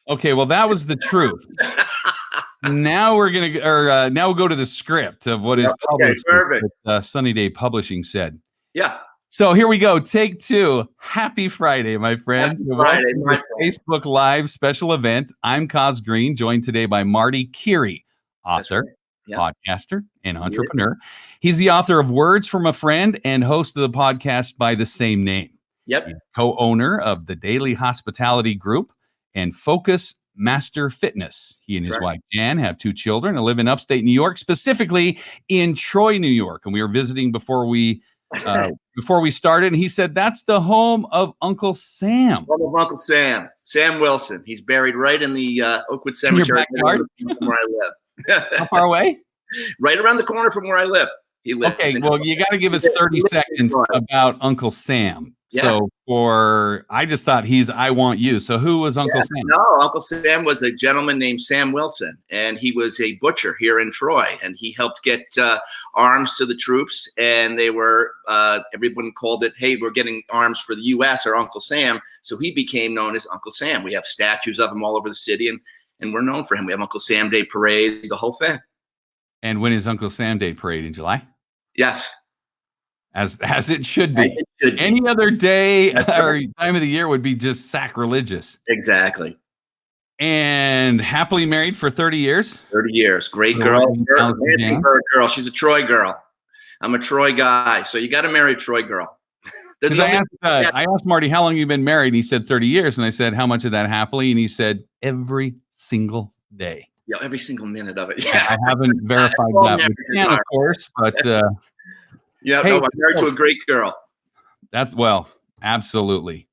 Okay, well, that was the truth. Now now we'll go to the script of what is published. Perfect. Sunny Day Publishing said. Yeah. So here we go. Take 2. Happy Friday, my friends. Happy Friday, Welcome to Facebook Live special event. I'm Coz Green, joined today by Marty Keary, author, podcaster, and entrepreneur. He's the author of Words from a Friend and host of the podcast by the same name. Yep. He's co-owner of the Daley Hospitality Group and Focus Master Fitness. He and his wife Jan have 2 children and live in upstate New York, specifically in Troy, New York. And we were visiting before we started, and he said that's the home of Uncle Sam. Home of Uncle Sam, Sam Wilson. He's buried right in the Oakwood Cemetery where I live. How far away? Right around the corner from where I live. He lives. Okay, well, you got to give us 30 seconds about Uncle Sam. Yeah. So I just thought I want you. So who was Uncle Sam? No, Uncle Sam was a gentleman named Sam Wilson, and he was a butcher here in Troy, and he helped get arms to the troops, and they were, everyone called it, hey, we're getting arms for the U.S. or Uncle Sam. So he became known as Uncle Sam. We have statues of him all over the city, and we're known for him. We have Uncle Sam Day Parade, the whole thing. And when is Uncle Sam Day Parade? In July? Yes. As it should be. Any other day or time of the year would be just sacrilegious. Exactly. And happily married for 30 years. 30 years. Great girl. Girl. She's a Troy girl. I'm a Troy guy. So you got to marry a Troy girl. I asked Marty, how long you've been married? And he said 30 years. And I said, how much of that happily? And he said, every single day. Yeah, every single minute of it. Yeah. I haven't verified that with Ken, of course, but yeah, hey, no, I'm married to a great girl. Absolutely.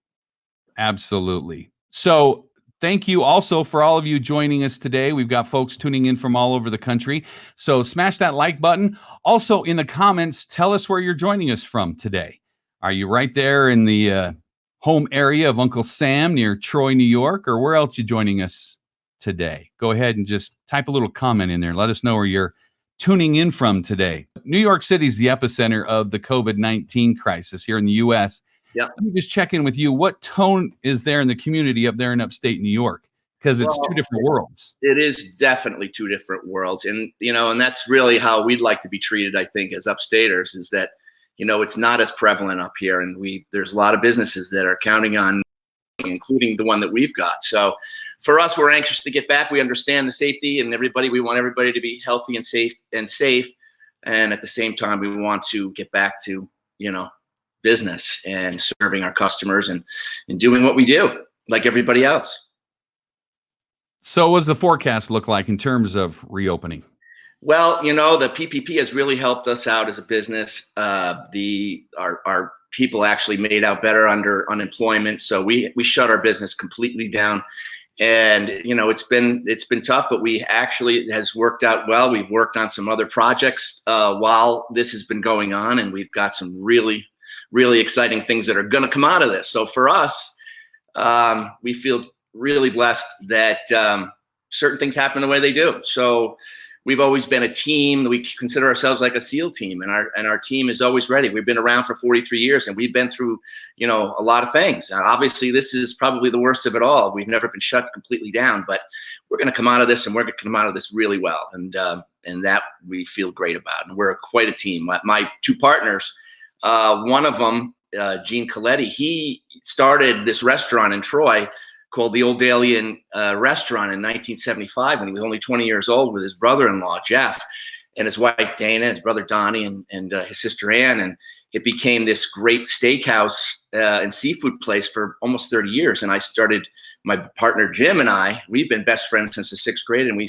Absolutely. So thank you also for all of you joining us today. We've got folks tuning in from all over the country. So smash that like button. Also in the comments, tell us where you're joining us from today. Are you right there in the home area of Uncle Sam near Troy, New York, or where else are you joining us today? Go ahead and just type a little comment in there. Let us know where you're tuning in from today. New York City is the epicenter of the COVID-19 crisis here in the U.S. Yep. Let me just check in with you. What tone is there in the community up there in upstate New York? Because it's 2 different worlds. It is definitely 2 different worlds. And, and that's really how we'd like to be treated, I think, as upstaters, is that, it's not as prevalent up here. And there's a lot of businesses that are counting on, including the one that we've got. So for us, we're anxious to get back. We understand the safety and we want everybody to be healthy and safe. And at the same time, we want to get back to, business and serving our customers and doing what we do like everybody else. So what does the forecast look like in terms of reopening? Well, the PPP has really helped us out as a business. Our people actually made out better under unemployment. So we shut our business completely down. And, it's been tough, but it has worked out well. We've worked on some other projects while this has been going on, and we've got some really, really exciting things that are going to come out of this. So for us, we feel really blessed that certain things happen the way they do. So we've always been a team. We consider ourselves like a SEAL team, and our team is always ready. We've been around for 43 years, and we've been through, a lot of things. And obviously, this is probably the worst of it all. We've never been shut completely down, but we're going to come out of this, and we're going to come out of this really well, and that we feel great about. And we're quite a team. My 2 partners, one of them, Gene Coletti, he started this restaurant in Troy called the Old Daley Restaurant in 1975 when he was only 20 years old with his brother-in-law, Jeff, and his wife, Dana, his brother, Donnie, and his sister, Ann. And it became this great steakhouse and seafood place for almost 30 years. And my partner, Jim, and we've been best friends since the 6th grade. And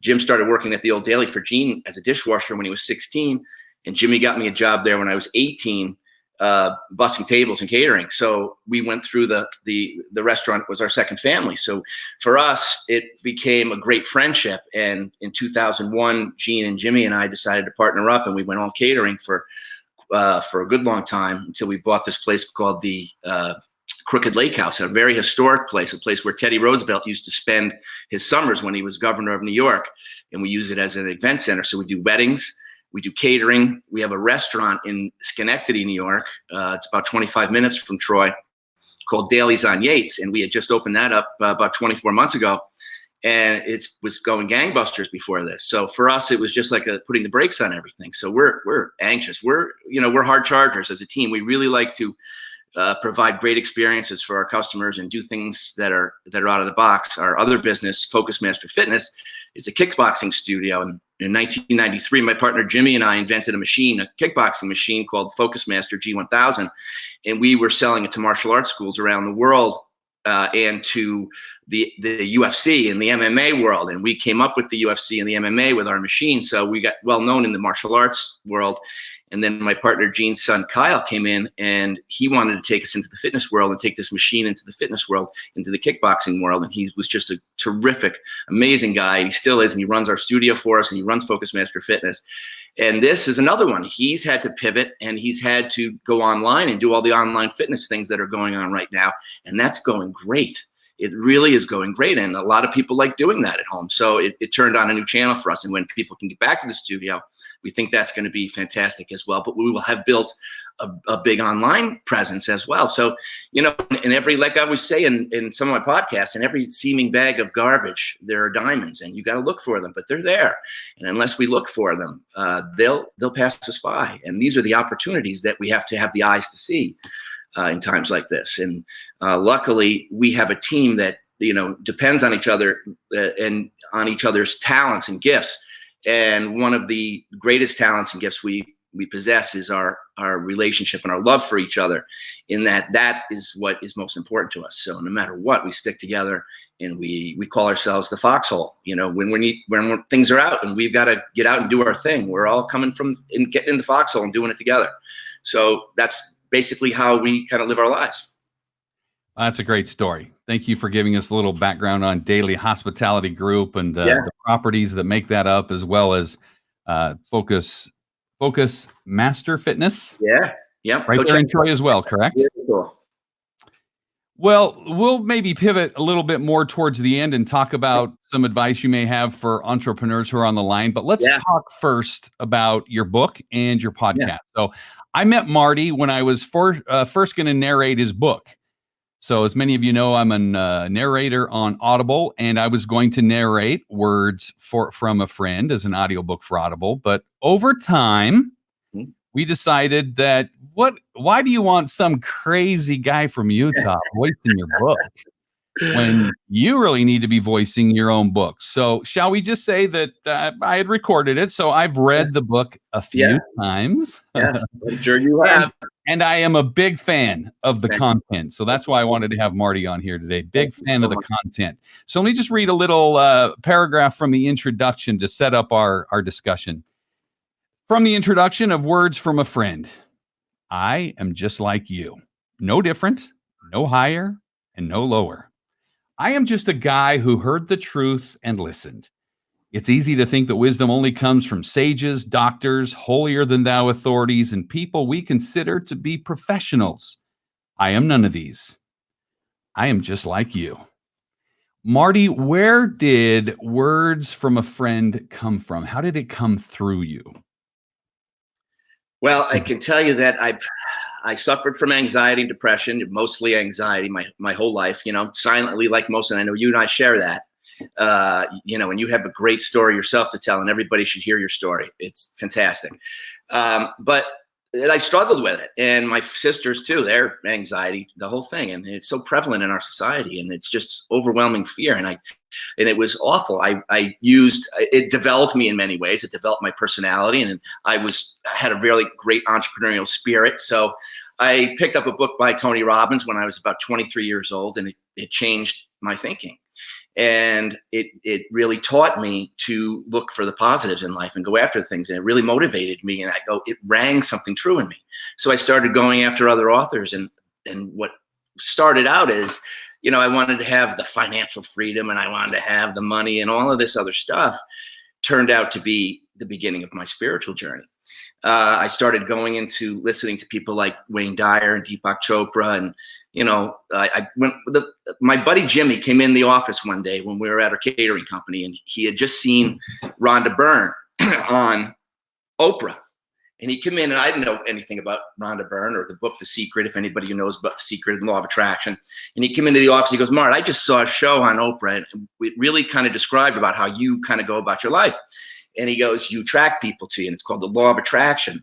Jim started working at the Old Daley for Gene as a dishwasher when he was 16. And Jimmy got me a job there when I was 18. Bussing tables and catering. So we went through the restaurant was our second family. So for us, it became a great friendship. And in 2001, Gene and Jimmy and I decided to partner up, and we went on catering for a good long time until we bought this place called the Crooked Lake House, a very historic place, a place where Teddy Roosevelt used to spend his summers when he was governor of New York. And we use it as an event center. So we do weddings. We do catering. We have a restaurant in Schenectady, New York. It's about 25 minutes from Troy. called Daley's on Yates, and we had just opened that up about 24 months ago, and it was going gangbusters before this. So for us, it was just like putting the brakes on everything. So we're anxious. We're hard chargers as a team. We really like to provide great experiences for our customers and do things that are out of the box. Our other business, Focus Master Fitness, is a kickboxing studio. And in 1993, my partner Jimmy and I invented a kickboxing machine called Focus Master G1000, and we were selling it to martial arts schools around the world and to the UFC and the MMA world. And we came up with the UFC and the MMA with our machine, so we got well known in the martial arts world. And then my partner Gene's son Kyle came in, and he wanted to take us into the fitness world and take this machine into the fitness world, into the kickboxing world. And he was just a terrific, amazing guy. He still is, and he runs our studio for us, and he runs Focus Master Fitness. And this is another one. He's had to pivot, and he's had to go online and do all the online fitness things that are going on right now. And that's going great. It really is going great. And a lot of people like doing that at home. So it turned on a new channel for us. And when people can get back to the studio, we think that's going to be fantastic as well. But we will have built a big online presence as well. So, in every, like I always say in some of my podcasts, in every seeming bag of garbage, there are diamonds, and you got to look for them, but they're there. And unless we look for them, they'll pass us by. And these are the opportunities that we have to have the eyes to see in times like this. And luckily, we have a team that depends on each other and on each other's talents and gifts. And one of the greatest talents and gifts we possess is our relationship and our love for each other, in that is what is most important to us. So no matter what, we stick together, and we call ourselves the foxhole. When things are out and we've got to get out and do our thing, we're all coming from and getting in the foxhole and doing it together. So that's basically how we kind of live our lives. That's a great story. Thank you for giving us a little background on Daley Hospitality Group and the properties that make that up, as well as Focus Master Fitness. Yeah. Yep. Right there in Troy as well, correct? Yeah, cool. Well, we'll maybe pivot a little bit more towards the end and talk about some advice you may have for entrepreneurs who are on the line. But let's talk first about your book and your podcast. Yeah. So I met Marty when I was first going to narrate his book. So as many of you know, I'm a narrator on Audible, and I was going to narrate Words from a Friend as an audiobook for Audible. But over time, we decided that why do you want some crazy guy from Utah voicing your book when you really need to be voicing your own book? So shall we just say that I had recorded it, so I've read the book a few times. Yes, I'm sure you have. And I am a big fan of the content. So that's why I wanted to have Marty on here today. Big fan of the content. So let me just read a little paragraph from the introduction to set up our discussion. From the introduction of Words from a Friend. I am just like you. No different, no higher, and no lower. I am just a guy who heard the truth and listened. It's easy to think that wisdom only comes from sages, doctors, holier-than-thou authorities, and people we consider to be professionals. I am none of these. I am just like you. Marty, where did Words from a Friend come from? How did it come through you? Well, I can tell you that I suffered from anxiety and depression, mostly anxiety my whole life, silently like most, and I know you and I share that. And you have a great story yourself to tell, and everybody should hear your story. It's fantastic. But I struggled with it, and my sisters too, their anxiety, the whole thing. And it's so prevalent in our society, and it's just overwhelming fear. And it was awful. It developed me in many ways. It developed my personality, and I had a really great entrepreneurial spirit. So I picked up a book by Tony Robbins when I was about 23 years old, and it changed my thinking. And it really taught me to look for the positives in life and go after things. And it really motivated me. And it rang something true in me. So I started going after other authors. And what started out is, I wanted to have the financial freedom, and I wanted to have the money, and all of this other stuff turned out to be the beginning of my spiritual journey. I started going into listening to people like Wayne Dyer and Deepak Chopra, and my buddy Jimmy came in the office one day when we were at our catering company, and he had just seen Rhonda Byrne on Oprah, And he came in, and I didn't know anything about Rhonda Byrne or the book, The Secret, if anybody who knows about The Secret and Law of Attraction. And he came into the office, he goes, Mart, I just saw a show on Oprah, and it really kind of described about how you kind of go about your life. And he goes, you attract people to you, and it's called the Law of Attraction.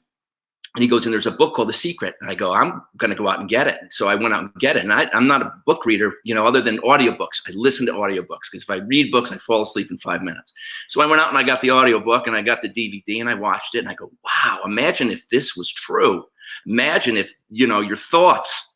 And he goes, and there's a book called The Secret. And I go, I'm going to go out and get it. So I went out and get it. And I'm not a book reader, other than audiobooks. I listen to audiobooks because if I read books, I fall asleep in 5 minutes. So I went out and I got the audiobook and I got the DVD and I watched it. And I go, wow, imagine if this was true. Imagine if, your thoughts,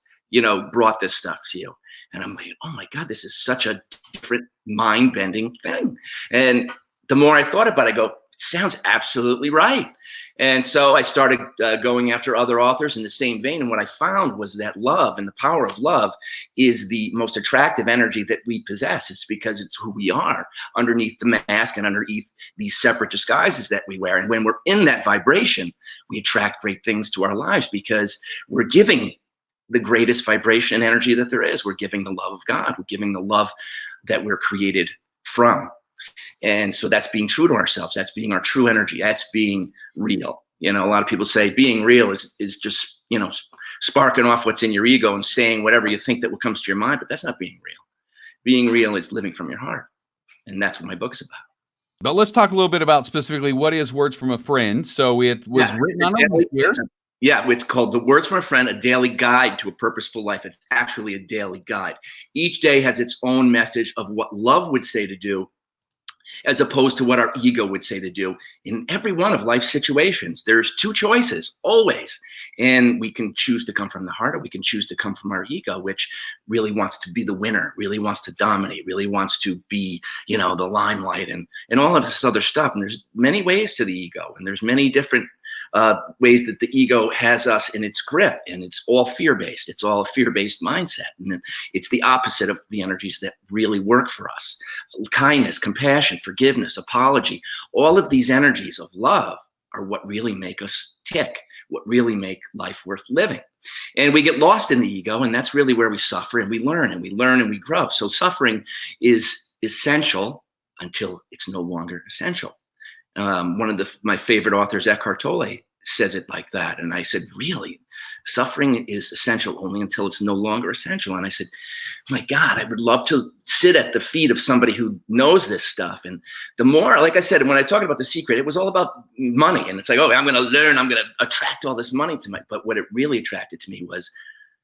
brought this stuff to you. And I'm like, oh my God, this is such a different mind-bending thing. And the more I thought about it, I go, it sounds absolutely right. And so I started going after other authors in the same vein. And what I found was that love and the power of love is the most attractive energy that we possess. It's because it's who we are underneath the mask and underneath these separate disguises that we wear. And when we're in that vibration, we attract great things to our lives because we're giving the greatest vibration and energy that there is. We're giving the love of God. We're giving the love that we're created from. And so that's being true to ourselves. That's being our true energy. That's being real. A lot of people say being real is just, sparking off what's in your ego and saying whatever you think that comes to your mind, but that's not being real. Being real is living from your heart. And that's what my book is about. But let's talk a little bit about specifically what is Words from a Friend. So it was written on a book here. Yeah, it's called The Words from a Friend, a daily guide to a purposeful life. It's actually a daily guide. Each day has its own message of what love would say to do, as opposed to what our ego would say to do. In every one of life's situations, there's two choices, always. And we can choose to come from the heart, or we can choose to come from our ego, which really wants to be the winner, really wants to dominate, really wants to be, the limelight and all of this other stuff. And there's many ways to the ego, and there's many different ways that the ego has us in its grip, and it's all fear-based. It's all a fear-based mindset, and it's the opposite of the energies that really work for us. Kindness, compassion, forgiveness, apology, all of these energies of love are what really make us tick, what really make life worth living. And we get lost in the ego, and that's really where we suffer, and we learn and we learn and we grow. So suffering is essential until it's no longer essential. One of my favorite authors, Eckhart Tolle, says it like that. And I said, really? Suffering is essential only until it's no longer essential. And I said, my God, I would love to sit at the feet of somebody who knows this stuff. And the more, like I said, when I talked about The Secret, it was all about money. And it's like, oh, I'm going to learn, I'm going to attract all this money to but what it really attracted to me was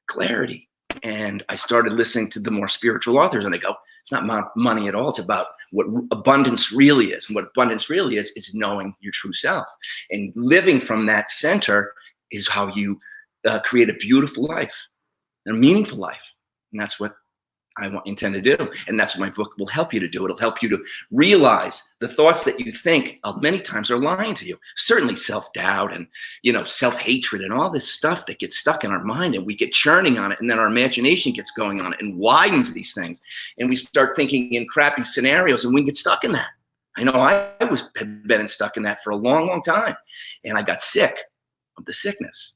clarity. And I started listening to the more spiritual authors, and I go, it's not about money at all. It's about what abundance really is. And what abundance really is knowing your true self. And living from that center is how you create a beautiful life, a meaningful life. And that's what I intend to do. And that's what my book will help you to do. It'll help you to realize the thoughts that you think many times are lying to you. Certainly self-doubt and, self-hatred and all this stuff that gets stuck in our mind, and we get churning on it. And then our imagination gets going on it and widens these things. And we start thinking in crappy scenarios, and we get stuck in that. I know I had been stuck in that for a long, long time. And I got sick of the sickness.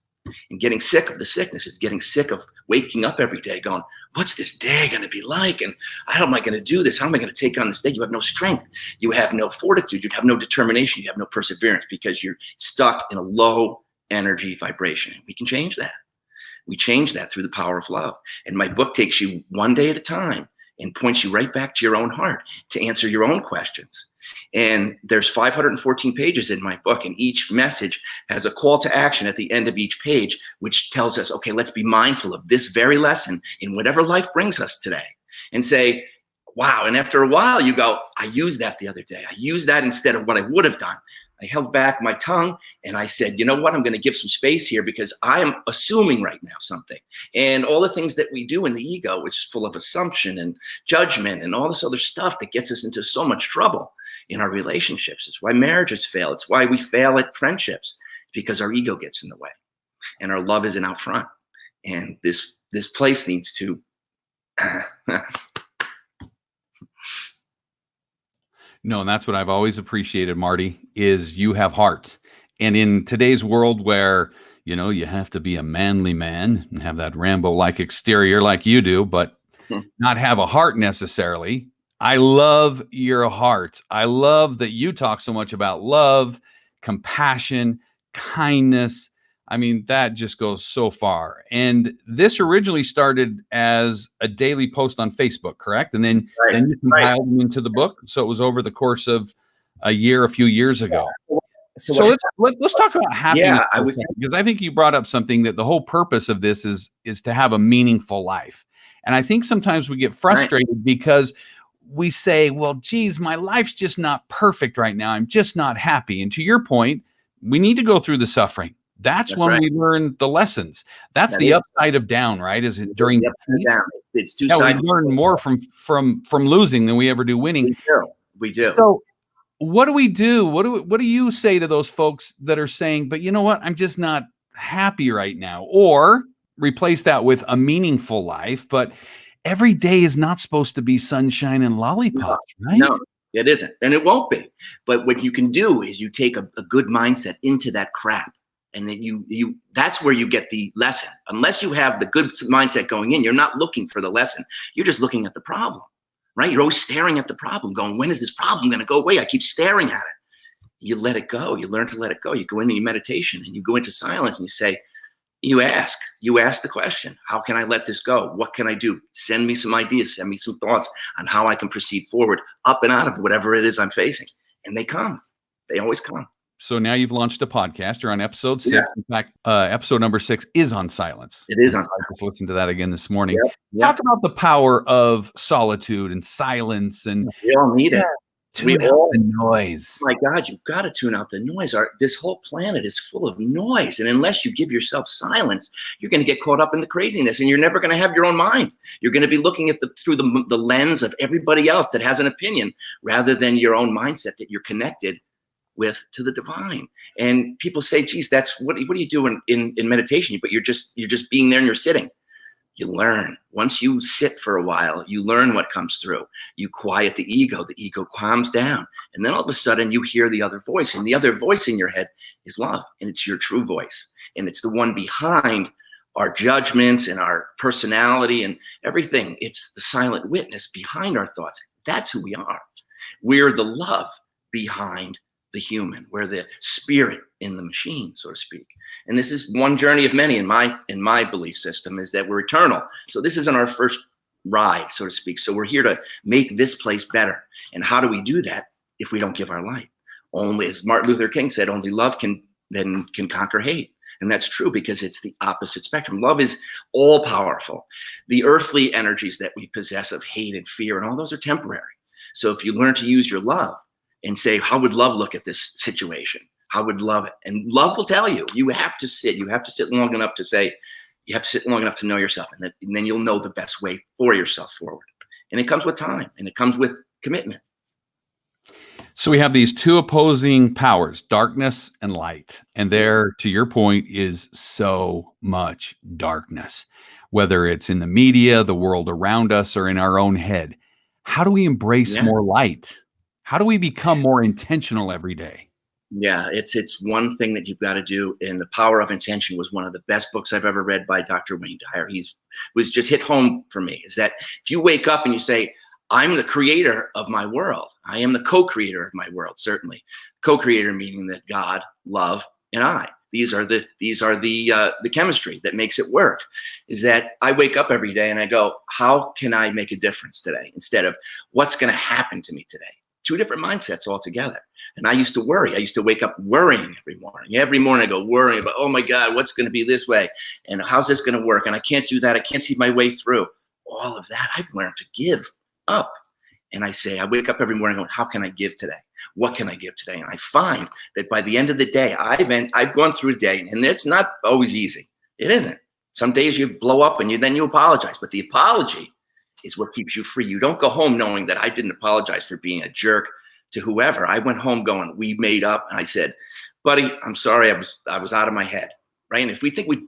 And getting sick of the sickness is getting sick of waking up every day going, what's this day going to be like? And how am I going to do this? How am I going to take on this day? You have no strength. You have no fortitude. You have no determination. You have no perseverance because you're stuck in a low energy vibration. And we can change that. We change that through the power of love. And my book takes you one day at a time and points you right back to your own heart to answer your own questions. And there's 514 pages in my book, and each message has a call to action at the end of each page, which tells us, okay, let's be mindful of this very lesson in whatever life brings us today, and say, wow. And after a while you go, I used that the other day. I used that instead of what I would have done. I held back my tongue and I said, you know what? I'm going to give some space here because I am assuming right now something. And all the things that we do in the ego, which is full of assumption and judgment and all this other stuff that gets us into so much trouble in our relationships. It's why marriages fail. It's why we fail at friendships, because our ego gets in the way and our love isn't out front. And this place needs to No, and that's what I've always appreciated, Marty, is you have heart. And in today's world where, you have to be a manly man and have that Rambo-like exterior like you do, but not have a heart necessarily. I love your heart. I love that you talk so much about love, compassion, kindness. I mean, that just goes so far. And this originally started as a daily post on Facebook, correct? And then you compiled them into the book. So it was over the course of a few years ago. So let's talk about happiness. Yeah, because I think you brought up something that the whole purpose of this is to have a meaningful life. And I think sometimes we get frustrated because we say, well, geez, my life's just not perfect right now. I'm just not happy. And to your point, we need to go through the suffering. That's when we learn the lessons. That's the upside of down, right? Is it during the down? It's two sides. We learn more from losing than we ever do winning. We do. So what do we do? What do you say to those folks that are saying, but you know what? I'm just not happy right now. Or replace that with a meaningful life. But every day is not supposed to be sunshine and lollipops, right? No, it isn't. And it won't be. But what you can do is you take a good mindset into that crap. And then that's where you get the lesson. Unless you have the good mindset going in, you're not looking for the lesson. You're just looking at the problem, right? You're always staring at the problem going, when is this problem going to go away? I keep staring at it. You let it go. You learn to let it go. You go into your meditation and you go into silence and you say, you ask the question, how can I let this go? What can I do? Send me some ideas, send me some thoughts on how I can proceed forward up and out of whatever it is I'm facing. And they come. They always come. So now you've launched a podcast. You're on episode 6. Yeah. In fact, episode number 6 is on silence. It is on silence. I just listened to that again this morning. Talk about the power of solitude and silence. And we all need it. Tune out the noise. Oh my God, you've got to tune out the noise. This whole planet is full of noise. And unless you give yourself silence, you're going to get caught up in the craziness and you're never going to have your own mind. You're going to be looking at through the lens of everybody else that has an opinion rather than your own mindset that you're connected with to the divine. And people say, geez, that's what do you do in meditation? But you're just being there and you're sitting. You learn. Once you sit for a while, you learn what comes through. You quiet the ego calms down. And then all of a sudden you hear the other voice. And the other voice in your head is love. And it's your true voice. And it's the one behind our judgments and our personality and everything. It's the silent witness behind our thoughts. That's who we are. We're the love behind the human. We're the spirit in the machine, so to speak. And this is one journey of many in my belief system, is that we're eternal. So this isn't our first ride, so to speak. So we're here to make this place better. And how do we do that if we don't give our light? Only, as Martin Luther King said, only love can conquer hate. And that's true because it's the opposite spectrum. Love is all powerful. The earthly energies that we possess of hate and fear and all those are temporary. So if you learn to use your love and say, how would love look at this situation? How would love it? And love will tell you. You have to sit. You have to sit long enough to say, you have to sit long enough to know yourself. And then you'll know the best way for yourself forward. And it comes with time. And it comes with commitment. So we have these two opposing powers, darkness and light. And there, to your point, is so much darkness, whether it's in the media, the world around us, or in our own head. How do we embrace more light? How do we become more intentional every day? Yeah, it's one thing that you've got to do. And The Power of Intention was one of the best books I've ever read by Dr. Wayne Dyer. He was just hit home for me, is that if you wake up and you say, I'm the creator of my world. I am the co-creator of my world, certainly. Co-creator meaning that God, love, and I. These are the chemistry that makes it work. Is that I wake up every day and I go, how can I make a difference today? Instead of what's going to happen to me today? Two different mindsets altogether. And I used to worry. I used to wake up worrying every morning. Every morning I go worrying about, oh my God, what's going to be this way? And how's this going to work? And I can't do that. I can't see my way through. All of that I've learned to give up. And I say, I wake up every morning going, how can I give today? What can I give today? And I find that by the end of the day, I've gone through a day, and it's not always easy. It isn't. Some days you blow up and then you apologize. But the apology is what keeps you free. You don't go home knowing that I didn't apologize for being a jerk to whoever. I went home going, we made up. And I said, buddy, I'm sorry. I was out of my head. Right. And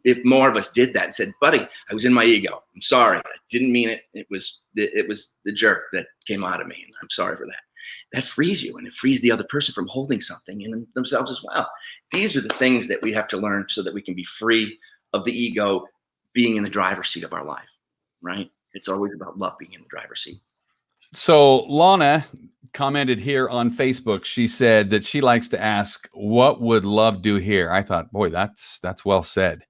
if more of us did that and said, buddy, I was in my ego. I'm sorry. I didn't mean it. It was the jerk that came out of me. And I'm sorry for that. That frees you, and it frees the other person from holding something in themselves as well. These are the things that we have to learn so that we can be free of the ego being in the driver's seat of our life. Right. It's always about love being in the driver's seat. So, Lana, commented here on Facebook. She said that she likes to ask, what would love do here? I thought, boy, that's well said.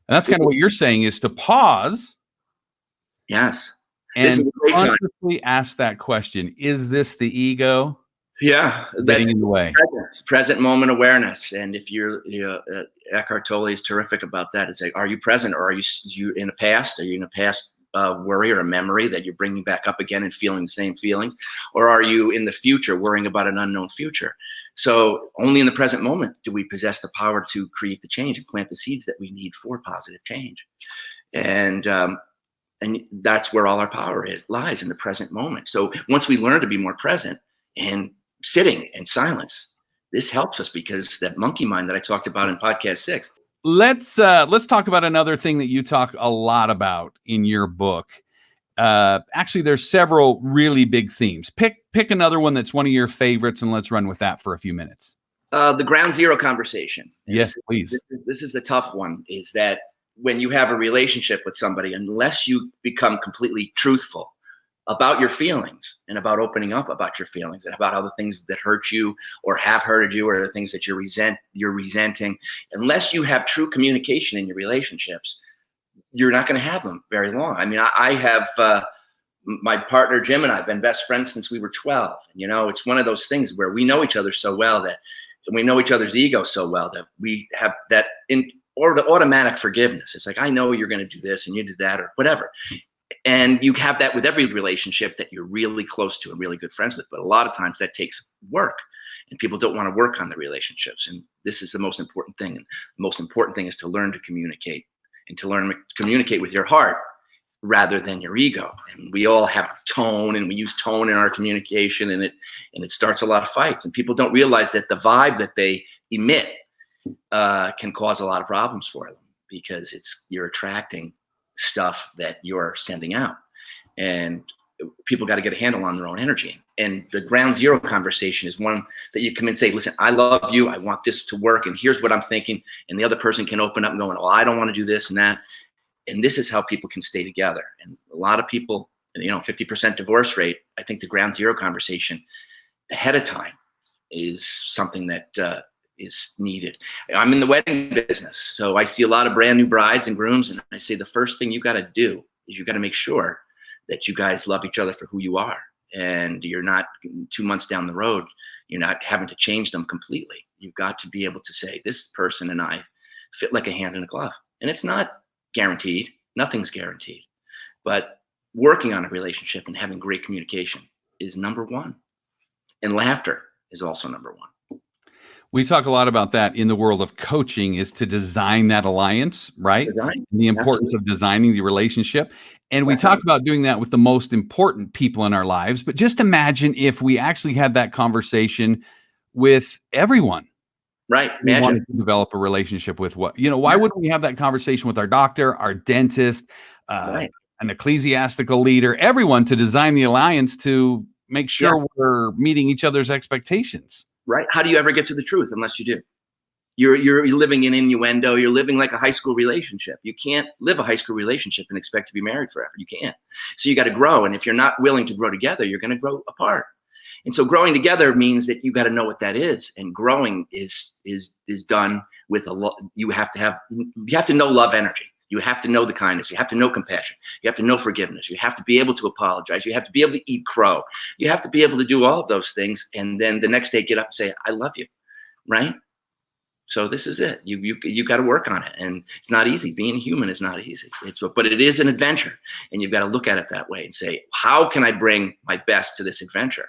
And that's kind of what you're saying, is to pause. Yes. This And is a great time. consciously ask that question. Is this the ego Yeah, getting in the way? present moment awareness. And if Eckhart Tolle is terrific about that. It's like, are you present, or are you in a past? Are you in a past worry or a memory that you're bringing back up again and feeling the same feelings? Or are you in the future worrying about an unknown future? So only in the present moment do we possess the power to create the change and plant the seeds that we need for positive change. And that's where all our power lies, in the present moment. So once we learn to be more present and sitting in silence, this helps us, because that monkey mind that I talked about in podcast 6. Let's talk about another thing that you talk a lot about in your book. Actually, there's several really big themes. Pick another one that's one of your favorites, and let's run with that for a few minutes. The ground zero conversation. Yes, please. This is the tough one, is that when you have a relationship with somebody, unless you become completely truthful about your feelings, and about opening up about your feelings, and about how the things that hurt you or have hurted you, or the things that you're resenting, unless you have true communication in your relationships, you're not going to have them very long. I mean, I have my partner Jim and I have been best friends since we were 12. It's one of those things where we know each other so well, that we know each other's ego so well, that we have that automatic forgiveness. It's like, I know you're going to do this and you did that, or whatever. And you have that with every relationship that you're really close to and really good friends with. But a lot of times that takes work, and people don't want to work on the relationships. And this is the most important thing. And the most important thing is to learn to communicate, and to learn to communicate with your heart rather than your ego. And we all have tone, and we use tone in our communication, and it starts a lot of fights. And people don't realize that the vibe that they emit can cause a lot of problems for them, because you're attracting stuff that you're sending out. And people got to get a handle on their own energy. And the ground zero conversation is one that you come and say, listen, I love you. I want this to work. And here's what I'm thinking. And the other person can open up and go, oh, I don't want to do this and that. And this is how people can stay together. And a lot of people, 50% divorce rate, I think the ground zero conversation ahead of time is something that is needed. I'm in the wedding business, so I see a lot of brand new brides and grooms, and I say the first thing you got to do is you got to make sure that you guys love each other for who you are, and you're not 2 months down the road, you're not having to change them completely. You've got to be able to say, this person and I fit like a hand in a glove. And it's not guaranteed, nothing's guaranteed, but working on a relationship and having great communication is number one, and laughter is also number one. We talk a lot about that in the world of coaching, is to design that alliance, right? The importance of designing the relationship. And we talk about doing that with the most important people in our lives. But just imagine if we actually had that conversation with everyone. Right. We wanted to develop a relationship with why wouldn't we have that conversation with our doctor, our dentist, an ecclesiastical leader, everyone, to design the alliance to make sure we're meeting each other's expectations. Right. How do you ever get to the truth unless you do? You're living in innuendo. You're living like a high school relationship. You can't live a high school relationship and expect to be married forever. You can't. So you got to grow. And if you're not willing to grow together, you're going to grow apart. And so growing together means that you got to know what that is. And growing is done with you have to know love energy. You have to know the kindness. You have to know compassion. You have to know forgiveness. You have to be able to apologize. You have to be able to eat crow. You have to be able to do all of those things. And then the next day get up and say, I love you. Right? So this is it. You got to work on it. And it's not easy. Being human is not easy. But it is an adventure. And you've got to look at it that way and say, how can I bring my best to this adventure?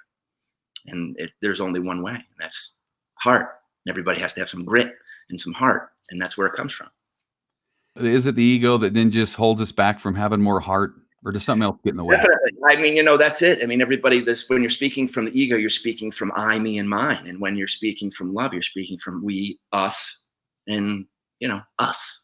And there's only one way, and that's heart. Everybody has to have some grit and some heart. And that's where it comes from. Is it the ego that then just holds us back from having more heart, or does something else get in the way? Definitely. I mean, that's it. I mean, when you're speaking from the ego, you're speaking from I, me, and mine. And when you're speaking from love, you're speaking from we, us, and, us.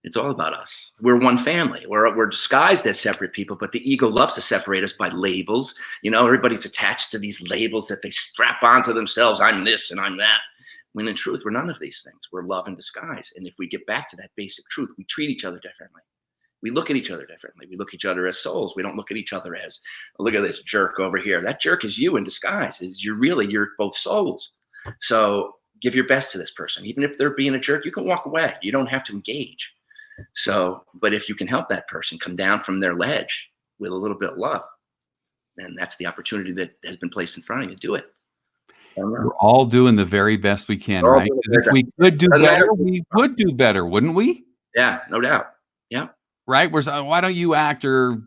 It's all about us. We're one family. We're disguised as separate people, but the ego loves to separate us by labels. Everybody's attached to these labels that they strap onto themselves. I'm this and I'm that. When in truth, we're none of these things. We're love in disguise. And if we get back to that basic truth, we treat each other differently. We look at each other differently. We look at each other as souls. We don't look at each other as, look at this jerk over here. That jerk is you in disguise. You're both souls. So give your best to this person. Even if they're being a jerk, you can walk away. You don't have to engage. So, but if you can help that person come down from their ledge with a little bit of love, then that's the opportunity that has been placed in front of you. Do it. We're all doing the very best we can, right? If we could do better, we would do better, wouldn't we? Yeah, no doubt. Yeah. Right? Why don't you act or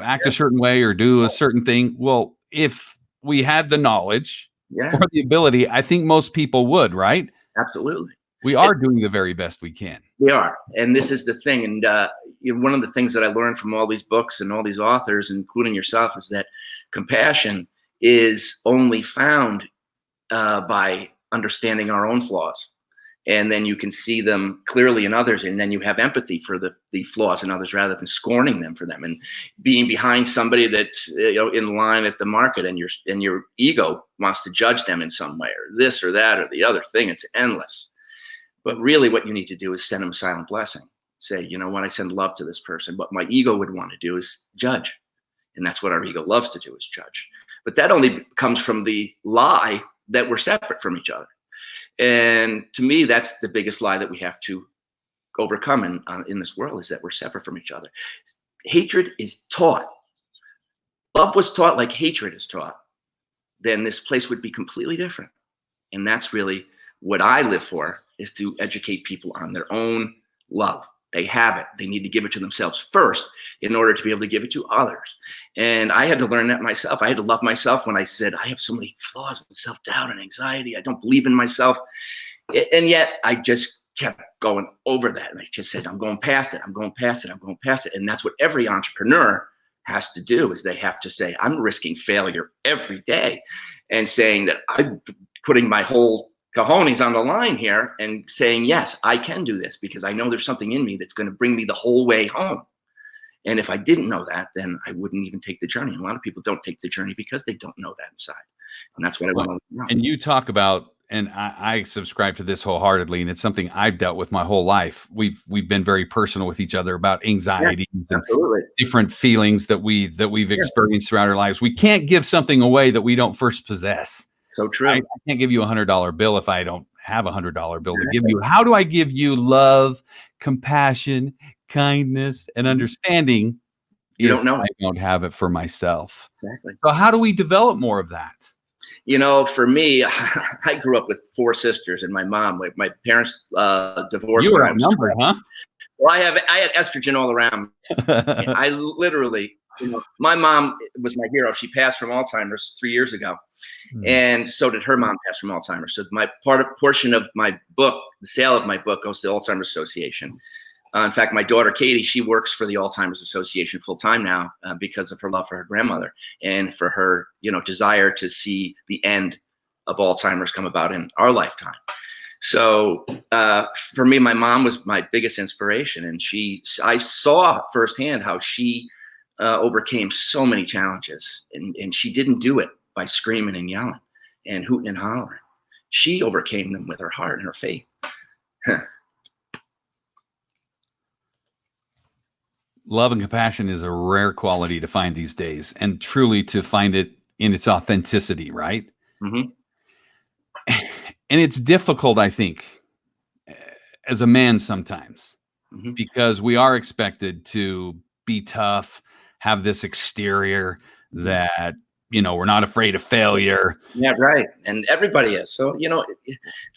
act a certain way or do a certain thing? Well, if we had the knowledge or the ability, I think most people would, right? Absolutely. We are doing the very best we can. We are. And this is the thing. And one of the things that I learned from all these books and all these authors, including yourself, is that compassion is only found by understanding our own flaws. And then you can see them clearly in others. And then you have empathy for the flaws in others rather than scorning them for them and being behind somebody that's in line at the market, and your ego wants to judge them in some way or this or that or the other thing. It's endless. But really what you need to do is send them a silent blessing. Say, you know what, I send love to this person. What my ego would want to do is judge. And that's what our ego loves to do, is judge. But that only comes from the lie that we're separate from each other. And to me, that's the biggest lie that we have to overcome in this world, is that we're separate from each other. Hatred is taught. Love was taught like hatred is taught. Then this place would be completely different. And that's really what I live for, is to educate people on their own love. They have it. They need to give it to themselves first in order to be able to give it to others. And I had to learn that myself. I had to love myself when I said, I have so many flaws and self-doubt and anxiety. I don't believe in myself. And yet I just kept going over that. And I just said, I'm going past it. I'm going past it. I'm going past it. And that's what every entrepreneur has to do, is they have to say, I'm risking failure every day, and saying that I'm putting my whole cojones on the line here and saying, yes, I can do this, because I know there's something in me that's going to bring me the whole way home. And if I didn't know that, then I wouldn't even take the journey. And a lot of people don't take the journey because they don't know that inside. And that's what I want to know. And you talk about, and I subscribe to this wholeheartedly, and it's something I've dealt with my whole life. We've been very personal with each other about anxieties and different feelings that we've experienced throughout our lives. We can't give something away that we don't first possess. So true. I can't give you $100 bill if I don't have $100 bill to give you. How do I give you love, compassion, kindness, and understanding? You don't know. I don't have it for myself. Exactly. So how do we develop more of that? For me, I grew up with 4 sisters and my mom. My parents divorced. You were outnumbered, huh? Well, I had estrogen all around. I literally, my mom was my hero. She passed from Alzheimer's 3 years ago. And so did her mom pass from Alzheimer's. So my portion of my book, the sale of my book, goes to the Alzheimer's Association. In fact, my daughter, Katie, she works for the Alzheimer's Association full time now because of her love for her grandmother and for her, desire to see the end of Alzheimer's come about in our lifetime. So for me, my mom was my biggest inspiration. And I saw firsthand how she overcame so many challenges. And she didn't do it by screaming and yelling and hooting and hollering. She overcame them with her heart and her faith. Love and compassion is a rare quality to find these days, and truly to find it in its authenticity, right? Mm-hmm. And it's difficult, I think, as a man sometimes, because we are expected to be tough, have this exterior that, we're not afraid of failure. Yeah, right. And everybody is. So,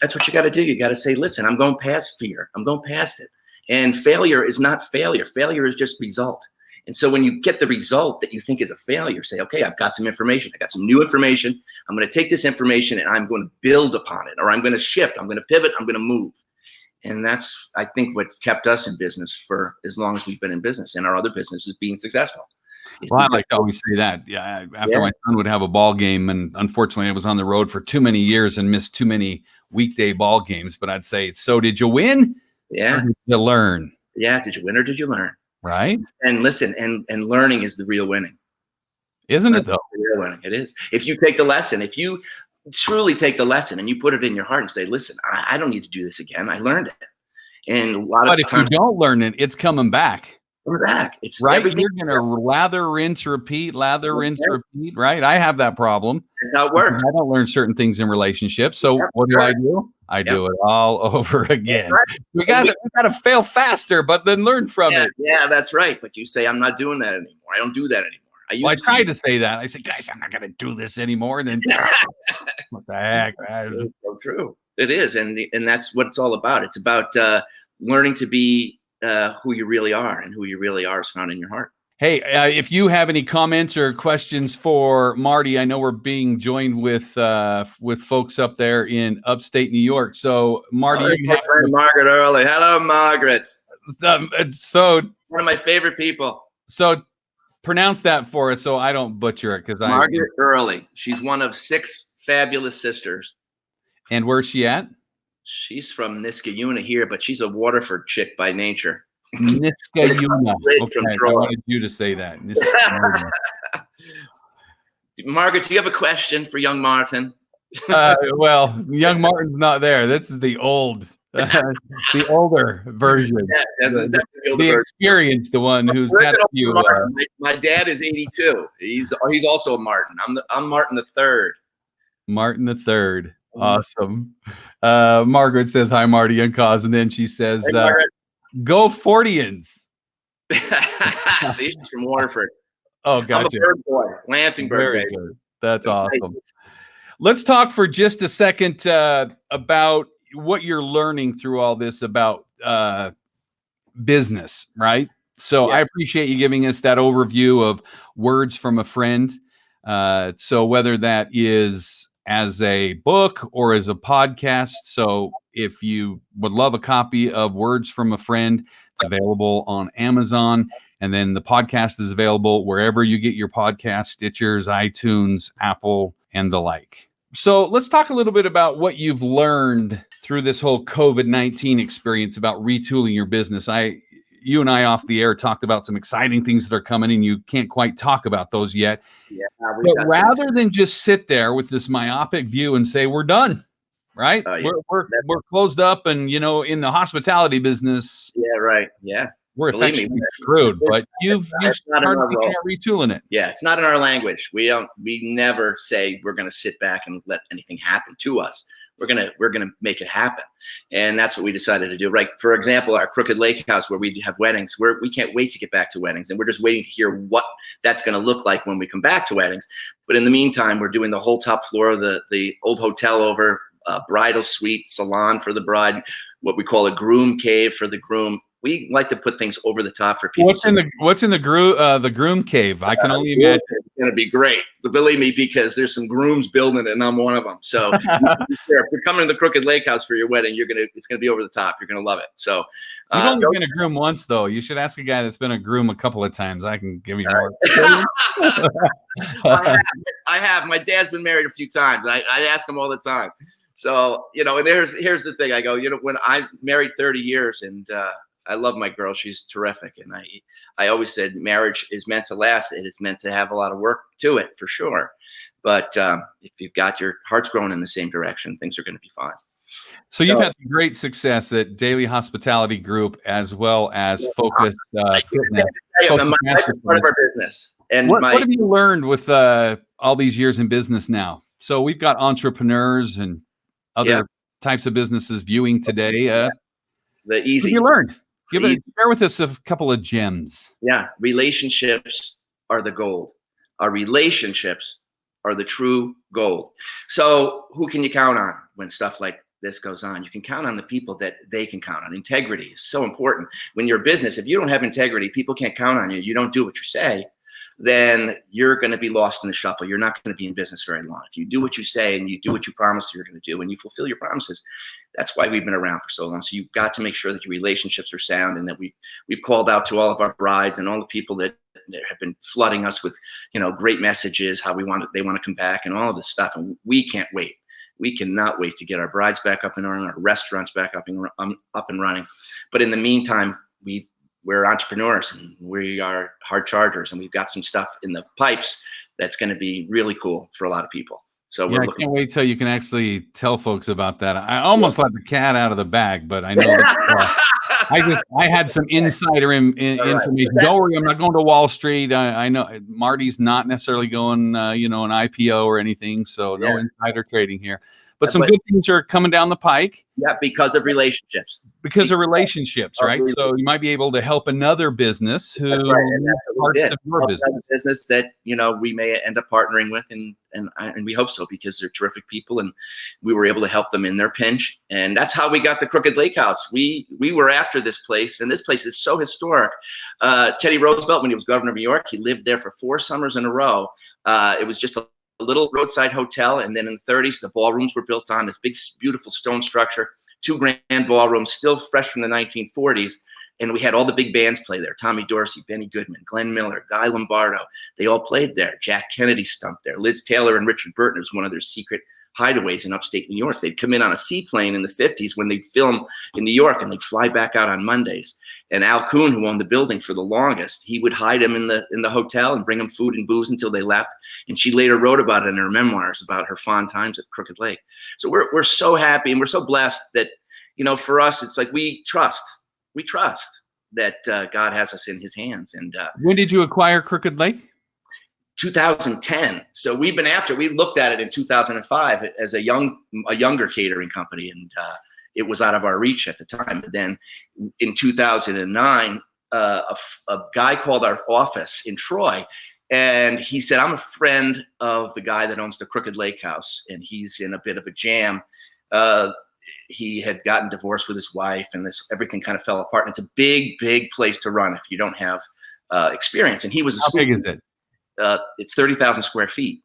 that's what you got to do. You got to say, listen, I'm going past fear. I'm going past it. And failure is not failure. Failure is just result. And so when you get the result that you think is a failure, say, okay, I've got some information. I got some new information. I'm going to take this information and I'm going to build upon it, or I'm going to shift. I'm going to pivot. I'm going to move. And that's, I think, what's kept us in business for as long as we've been in business, and our other businesses being successful. Well, I like to always say that. Yeah, after my son would have a ball game, and unfortunately I was on the road for too many years and missed too many weekday ball games, but I'd say, so did you win? Yeah. Or did you learn? Yeah. Did you win or did you learn? Right. And listen, and learning is the real winning. Isn't it though? The real winning. It is. If you take the lesson, if you truly take the lesson and you put it in your heart and say, listen, I don't need to do this again. I learned it. And a lot of times, if you don't learn it, it's coming back. coming back. It's right. everything. You're going to lather, rinse, repeat, lather, rinse, repeat. Right. I have that problem. That's how it works. I don't learn certain things in relationships. So what do? I do it all over again. Right. We got to fail faster, but then learn from it. Yeah, that's right. But you say, I'm not doing that anymore. I don't do that anymore. I tried to say that. I said, guys, I'm not going to do this anymore. And then what the heck? It's so true. It is. And that's what it's all about. It's about learning to be who you really are, and who you really are is found in your heart. Hey, if you have any comments or questions for Marty, I know we're being joined with folks up there in upstate New York. So, Marty, you have Margaret Early. Hello, Margaret. So one of my favorite people. So, pronounce that for us so I don't butcher it, because Margaret Early. She's one of 6 fabulous sisters. And where's she at? She's from Niskayuna here, but she's a Waterford chick by nature. Niskayuna. Okay, I wanted you to say that. Margaret, do you have a question for young Martin? Well, young Martin's not there. This is the older version. Yeah, the experienced, the one who's got a few. My dad is 82. He's also a Martin. I'm Martin the Third. Martin the Third. Awesome. Margaret says hi, Marty and Coz, and then she says, hey, "Go 40ans." See, she's from Waterford. Oh, gotcha. I'm a bird boy, Lansingburg. Very good. That's awesome. Let's talk for just a second about what you're learning through all this about business, right? So I appreciate you giving us that overview of words from a friend. So whether that is as a book or as a podcast. So if you would love a copy of Words from a Friend, it's available on Amazon. And then the podcast is available wherever you get your podcast, Stitchers, iTunes, Apple, and the like. So let's talk a little bit about what you've learned through this whole COVID-19 experience about retooling your business. You and I off the air talked about some exciting things that are coming, and you can't quite talk about those yet. Yeah, but rather than just sit there with this myopic view and say, we're done, right? We're closed up, and, in the hospitality business. Yeah, right. Yeah. We're effectively screwed, but you've started retooling it. Yeah, it's not in our language. We never say we're going to sit back and let anything happen to us. We're gonna make it happen, and that's what we decided to do. Right, for example, our Crooked Lake House, where we have weddings, we can't wait to get back to weddings, and we're just waiting to hear what that's going to look like when we come back to weddings. But in the meantime, we're doing the whole top floor of the old hotel over, bridal suite, salon for the bride, what we call a groom cave for the groom. We like to put things over the top for people. What's in the groom cave? I can only imagine. It's going to be great. Believe me, because there's some grooms building it, and I'm one of them. So if you're coming to the Crooked Lake House for your wedding, it's going to be over the top. You're going to love it. So you've only been a groom once, though. You should ask a guy that's been a groom a couple of times. I can give you more. I have. My dad's been married a few times. I ask him all the time. So and here's the thing. I go, when I married 30 years, and I love my girl. She's terrific. And I always said marriage is meant to last. It is meant to have a lot of work to it, for sure. But if you've got your hearts growing in the same direction, things are going to be fine. So you've had some great success at Daley Hospitality Group, as well as Focus Fitness. My life is part of our business. And what have you learned with all these years in business now? So we've got entrepreneurs and other types of businesses viewing today. The easy. What have you learned? Share with us a couple of gems. Yeah. Relationships are the gold. Our relationships are the true gold. So who can you count on when stuff like this goes on? You can count on the people that they can count on. Integrity is so important. When you're a business, if you don't have integrity, people can't count on you. You don't do what you say, then you're going to be lost in the shuffle. You're not going to be in business very long. If you do what you say and you do what you promise you're going to do and you fulfill your promises, that's why we've been around for so long. So you've got to make sure that your relationships are sound, and that we've called out to all of our brides and all the people that have been flooding us with, great messages, how they want to come back and all of this stuff. And we can't wait. We cannot wait to get our brides back up and running, our restaurants back up and running. But in the meantime, we're entrepreneurs, and we are hard chargers, and we've got some stuff in the pipes that's going to be really cool for a lot of people. So I can't wait till you can actually tell folks about that. I almost let the cat out of the bag, but I know I had some insider information. Don't worry, I'm not going to Wall Street. I know Marty's not necessarily going, an IPO or anything, so no insider trading here. But some good things are coming down the pike. Yeah, because of relationships. Right? So you might be able to help another business who parts of your business that we may end up partnering with, and we hope so, because they're terrific people, and we were able to help them in their pinch. And that's how we got the Crooked Lake House. We were after this place, and this place is so historic. Teddy Roosevelt, when he was governor of New York, he lived there for 4 summers in a row. It was just a little roadside hotel, and then in the 30s, the ballrooms were built on this big, beautiful stone structure, 2 grand ballrooms, still fresh from the 1940s. And we had all the big bands play there. Tommy Dorsey, Benny Goodman, Glenn Miller, Guy Lombardo. They all played there. Jack Kennedy stumped there. Liz Taylor and Richard Burton was one of their secret hideaways in upstate New York. They'd come in on a seaplane in the 50s when they'd film in New York, and they'd fly back out on Mondays. And Al Kuhn, who owned the building for the longest, he would hide them in the hotel and bring them food and booze until they left. And she later wrote about it in her memoirs, about her fond times at Crooked Lake. So we're so happy, and we're so blessed that, for us, it's like we trust that God has us in his hands. And when did you acquire Crooked Lake? 2010. So we looked at it in 2005 as a younger catering company, and it was out of our reach at the time. But then in 2009, a guy called our office in Troy, and he said, "I'm a friend of the guy that owns the Crooked Lake House, and he's in a bit of a jam. He had gotten divorced with his wife, and everything kind of fell apart. And it's a big, big place to run if you don't have experience." And he was How big is it? It's 30,000 square feet.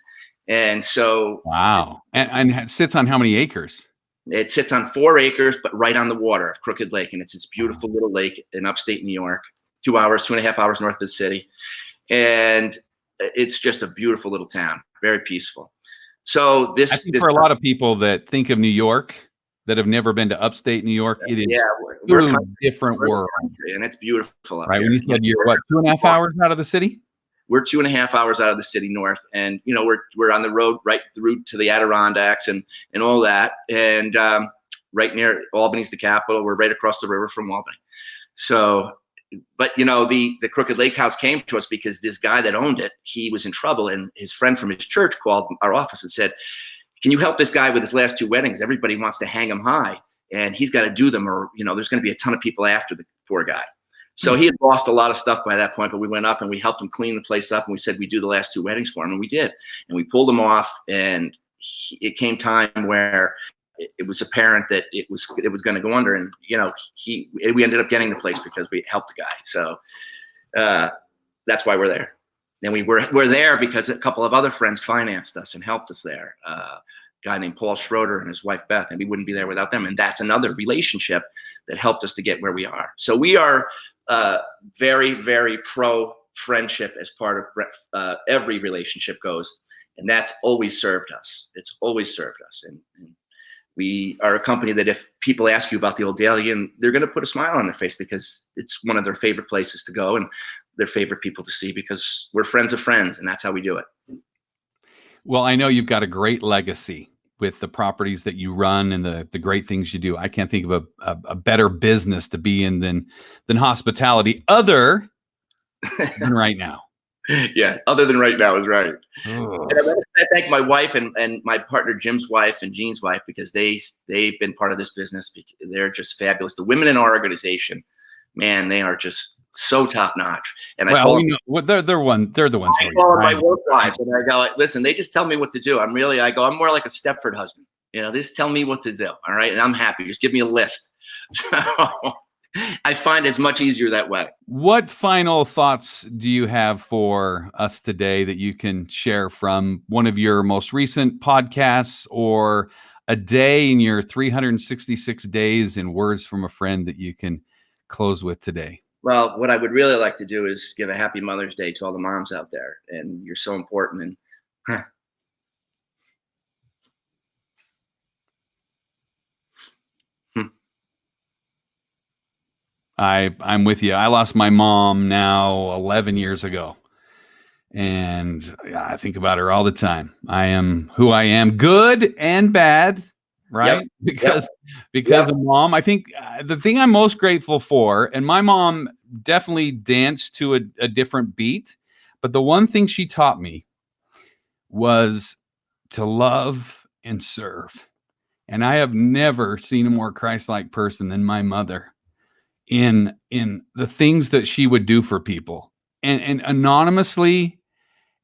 And so. Wow. And it sits on how many acres? It sits on 4 acres, but right on the water of Crooked Lake. And it's this beautiful little lake in upstate New York, 2.5 hours north of the city. And it's just a beautiful little town, very peaceful. So I think for a lot of people that think of New York, that have never been to upstate New York, it is we're a different world. And it's beautiful. Right. When you said you're 2.5 hours out of the city? We're 2.5 hours out of the city north, and we're on the road, right, the route to the Adirondacks and all that, and right near Albany's the capital. We're right across the river from Albany. So, but the Crooked Lake House came to us because this guy that owned it, he was in trouble, and his friend from his church called our office and said, "Can you help this guy with his last 2 weddings? Everybody wants to hang him high, and he's got to do them, or there's going to be a ton of people after the poor guy." So he had lost a lot of stuff by that point, but we went up and we helped him clean the place up, and we said we'd do the last 2 weddings for him, and we did. And we pulled him off, and it came time where it was apparent that it was going to go under, and we ended up getting the place because we helped the guy. So that's why we're there. And we're there because a couple of other friends financed us and helped us there. A guy named Paul Schroeder and his wife Beth, and we wouldn't be there without them. And that's another relationship that helped us to get where we are. So we are very, very pro friendship as part of every relationship goes, and that's always served us. It's always served us, and we are a company that if people ask you about the Old Daley Inn, they're going to put a smile on their face because it's one of their favorite places to go and their favorite people to see, because we're friends of friends, and that's how we do it. Well, I know you've got a great legacy with the properties that you run and the great things you do. I can't think of a better business to be in than hospitality, other than right now. Yeah, other than right now is right. Oh. And I want to thank my wife and my partner Jim's wife and Jean's wife, because they've been part of this business. They're just fabulous. The women in our organization, man, they are just so top notch. And they're the ones. I call them my work wives, and I go, listen, they just tell me what to do. I'm more like a Stepford husband. They just tell me what to do. All right, and I'm happy. Just give me a list. So I find it's much easier that way. What final thoughts do you have for us today that you can share from one of your most recent podcasts, or a day in your 366 days in words from a friend that you can close with today? Well, what I would really like to do is give a happy Mother's Day to all the moms out there. And you're so important. And I'm with you. I lost my mom now 11 years ago, and I think about her all the time. I am who I am, good and bad, right? Yep. Because of mom. I think the thing I'm most grateful for, and my mom definitely danced to a different beat, but the one thing she taught me was to love and serve. And I have never seen a more Christ-like person than my mother in the things that she would do for people, and anonymously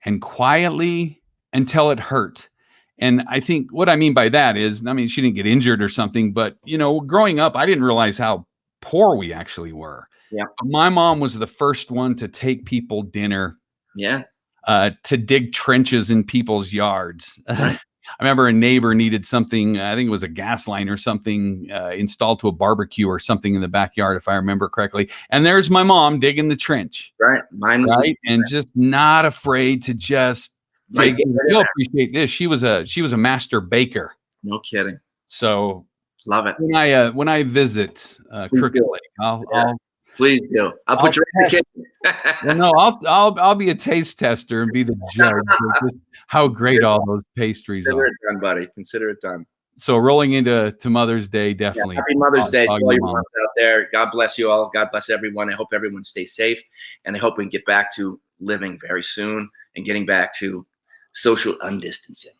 and quietly until it hurt. And I think what I mean by that is, I mean, she didn't get injured or something, but growing up, I didn't realize how poor we actually were. Yeah. My mom was the first one to take people dinner. Yeah. To dig trenches in people's yards. Right. I remember a neighbor needed something, I think it was a gas line or something installed to a barbecue or something in the backyard, if I remember correctly. And there's my mom digging the trench. Right. Mine was right. And just not afraid to just dig. You'll appreciate this. She was a master baker. No kidding. So love it. When I visit Crooked Lake, I'll please do. I'll put you in the kitchen. Well, no, I'll be a taste tester and be the judge of just how great all those pastries Consider are. it done, buddy. Consider it done. So rolling into Mother's Day, definitely. Happy Mother's Day to all your moms out there. God bless you all. God bless everyone. I hope everyone stays safe, and I hope we can get back to living very soon and getting back to social undistancing.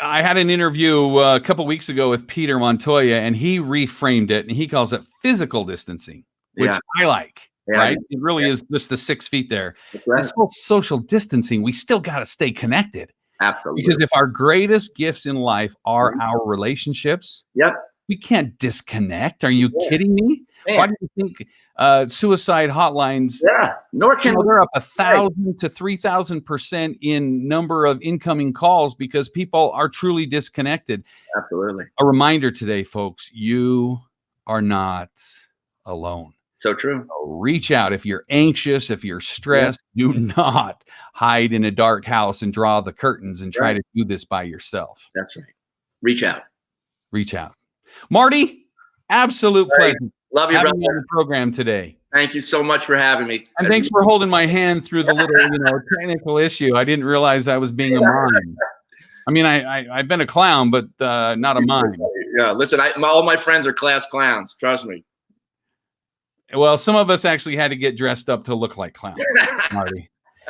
I had an interview a couple weeks ago with Peter Montoya, and he reframed it, and he calls it physical distancing, which I like. Right? It really is just the 6 feet there. Right. This whole social distancing, we still got to stay connected. Absolutely. Because if our greatest gifts in life are our relationships, we can't disconnect. Are you kidding me? Man. Why do you think suicide hotlines? Nor can they're up 1,000 to 3,000% in number of incoming calls because people are truly disconnected. Absolutely. A reminder today, folks, you are not alone. So true. So reach out. If you're anxious, if you're stressed, do not hide in a dark house and draw the curtains and try to do this by yourself. That's right. Reach out. Reach out. Marty, absolute pleasure. Love you, brother. You on the program today. Thank you so much for having me. And thanks for holding my hand through the little, technical issue. I didn't realize I was being a mime. I mean, I've been a clown, but not a mime. Yeah, listen, all my friends are class clowns. Trust me. Well, some of us actually had to get dressed up to look like clowns, Marty.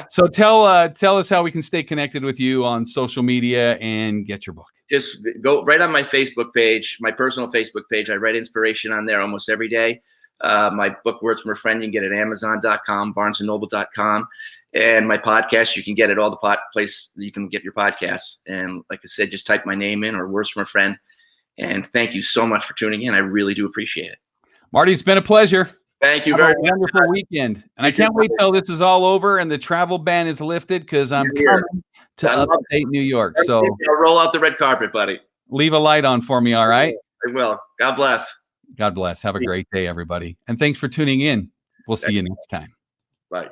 So tell us how we can stay connected with you on social media and get your book. Just go right on my Facebook page, my personal Facebook page. I write inspiration on there almost every day. My book, Words from a Friend, you can get at Amazon.com, BarnesandNoble.com. And my podcast, you can get at all the place you can get your podcasts. And like I said, just type my name in or Words from a Friend. And thank you so much for tuning in. I really do appreciate it. Marty, it's been a pleasure. Thank you very much. Wonderful weekend. And I can't wait till this is all over and the travel ban is lifted because I'm coming to upstate New York. So I'll roll out the red carpet, buddy. Leave a light on for me, all right? I will. God bless. God bless. Have a great day, everybody. And thanks for tuning in. We'll see you next time. Bye.